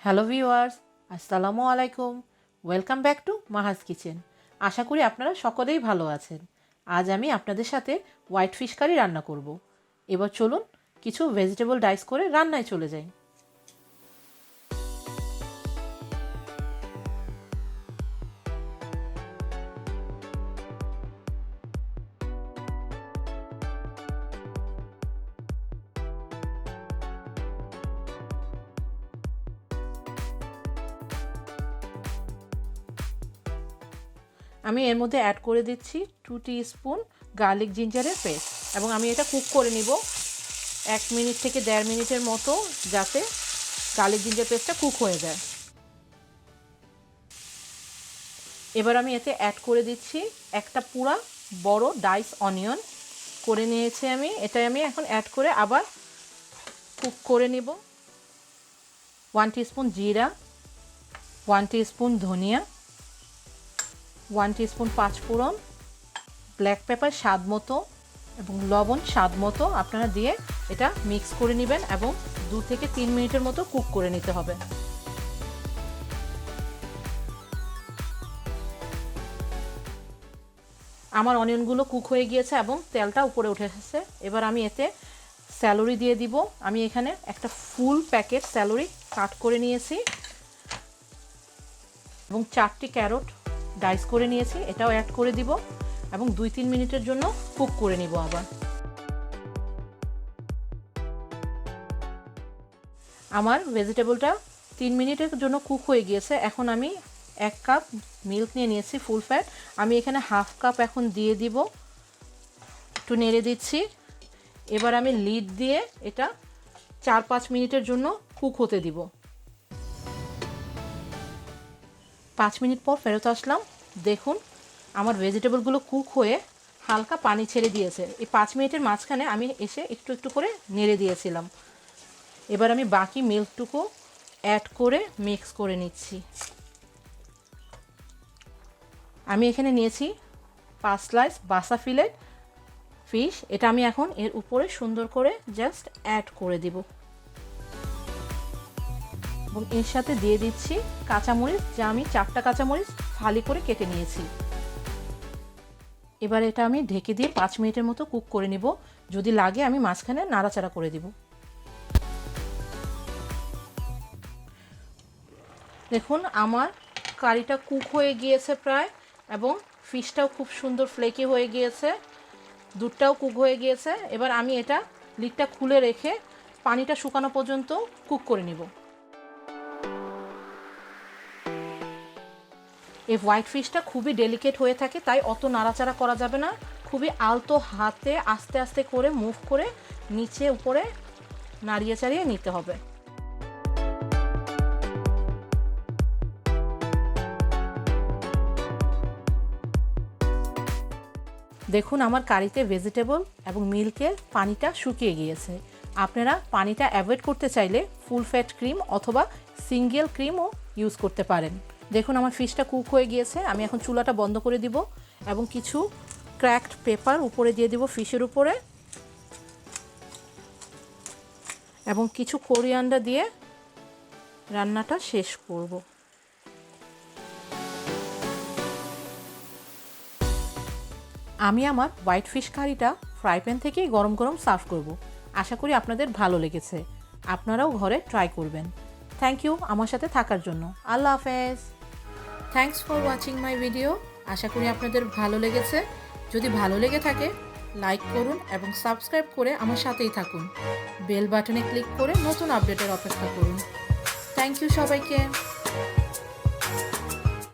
Hello viewers, আসসালামু আলাইকুম। Welcome back to Mahaj kitchen. আশা করি আপনারা সকলেই ভালো আছেন। আজ আমি আপনাদের সাথে হোয়াইট ফিশ কারি রান্না করব। এবার চলুন কিছু ভেজিটেবল ডাইস করে রান্নায় চলে যাই। আমি এর মধ্যে অ্যাড করে দিচ্ছি 2 টিস্পুন গার্লিক জিঞ্জারের পেস্ট এবং আমি এটা কুক করে নিব 1 মিনিট থেকে 1.5 মিনিটের মতো, যাতে গার্লিক জিঞ্জার পেস্টটা কুক হয়ে যায়। এবার আমি এতে অ্যাড করে দিচ্ছি একটা পুরা বড় ডাইস অনিয়ন করে নিয়েছি আমি। এটা আমি এখন অ্যাড করে আবার কুক করে নিব। 1 টিস্পুন জিরা, 1 টিস্পুন ধনিয়া, 1 টিস্পুন পাঁচফোড়ন, ব্ল্যাক পেপার স্বাদ মতো এবং লবণ স্বাদ মতো আপনারা দিয়ে এটা মিক্স করে নেবেন এবং 2 থেকে 3 মিনিটের মতো কুক করে নিতে হবে। আমার অনিয়নগুলো কুক হয়ে গিয়েছে এবং তেলটা উপরে উঠে এসেছে। এবার আমি এতে স্যালারি দিয়ে দিব। আমি এখানে একটা ফুল প্যাকেট স্যালারি কাট করে নিয়েছি এবং 4টি ক্যারট ডাইস করে নিয়েছি, এটাও অ্যাড করে দিব এবং 2-3 মিনিটের জন্য কুক করে নিব। আবার আমার ভেজিটেবলটা 3 মিনিটের জন্য কুক হয়ে গিয়েছে। এখন আমি 1 কাপ মিল্ক নিয়ে নিয়েছি ফুল ফ্যাট, আমি এখানে হাফ কাপ এখন দিয়ে দিব, একটু নেড়ে দিচ্ছি। এবার আমি লিড দিয়ে এটা 4-5 মিনিটের জন্য কুক হতে দিব। 5 মিনিট পর ফেরত আসলাম। দেখুন আমার ভেজিটেবলগুলো কুক হয়ে হালকা পানি ছেড়ে দিয়েছে। এই 5 মিনিটের মাঝখানে আমি এসে একটু একটু করে নেড়ে দিয়েছিলাম। এবার আমি বাকি মিল্কটুকু অ্যাড করে মিক্স করে নিচ্ছি। আমি এখানে নিয়েছি 5 স্লাইস বাসা ফিলেট ফিশ, এটা আমি এখন এর উপরে সুন্দর করে জাস্ট অ্যাড করে দিব এবং এর সাথে দিয়ে দিচ্ছি কাঁচামরিচ, যা আমি 4টা কাঁচামরিচ ফালি করে কেটে নিয়েছি। এবার এটা আমি ঢেকে দিয়ে 5 মিনিটের মতো কুক করে নিব। যদি লাগে আমি মাঝখানে নাড়াচাড়া করে দিব। দেখুন আমার কারিটা কুক হয়ে গিয়েছে প্রায়, এবং ফিশটাও খুব সুন্দর ফ্লেকি হয়ে গিয়েছে, দুধটাও কুক হয়ে গিয়েছে। এবার আমি এটা লিডটা খুলে রেখে পানিটা শুকানো পর্যন্ত কুক করে নিব। এই হোয়াইট ফিশটা খুবই ডেলিকেট হয়ে থাকে, তাই অত নাড়াচাড়া করা যাবে না। খুবই আলতো হাতে আস্তে আস্তে করে মুভ করে নিচে উপরে নাড়িয়ে চাড়িয়ে নিতে হবে। দেখুন আমার কারিতে ভেজিটেবল এবং মিল্কের পানিটা শুকিয়ে গিয়েছে। আপনারা পানিটা অ্যাভয়েড করতে চাইলে ফুল ফ্যাট ক্রিম অথবা সিঙ্গেল ক্রিমও ইউজ করতে পারেন। দেখুন আমার ফিশটা কুক হয়ে গিয়েছে। আমি এখন চুলাটা বন্ধ করে দিব এবং কিছু ক্র্যাকড পেপার উপরে দিয়ে দিব ফিশের উপরে, এবং কিছু কোরিয়ান্ডার দিয়ে রান্নাটা শেষ করব। আমি আমার হোয়াইট ফিশ কারিটা ফ্রাই প্যান থেকেই গরম গরম সার্ভ করব। আশা করি আপনাদের ভালো লেগেছে, আপনারাও ঘরে ট্রাই করবেন। থ্যাংক ইউ আমার সাথে থাকার জন্য। আল্লাহ হাফেজ। Thanks for watching my video. আশা করি আপনাদের ভালো লেগেছে। যদি ভালো লেগে থাকে লাইক করুন এবং সাবস্ক্রাইব করে আমার সাথেই থাকুন। বেল বাটনে ক্লিক করে নতুন আপডেটের অপেক্ষা করুন। থ্যাংক ইউ সবাইকে।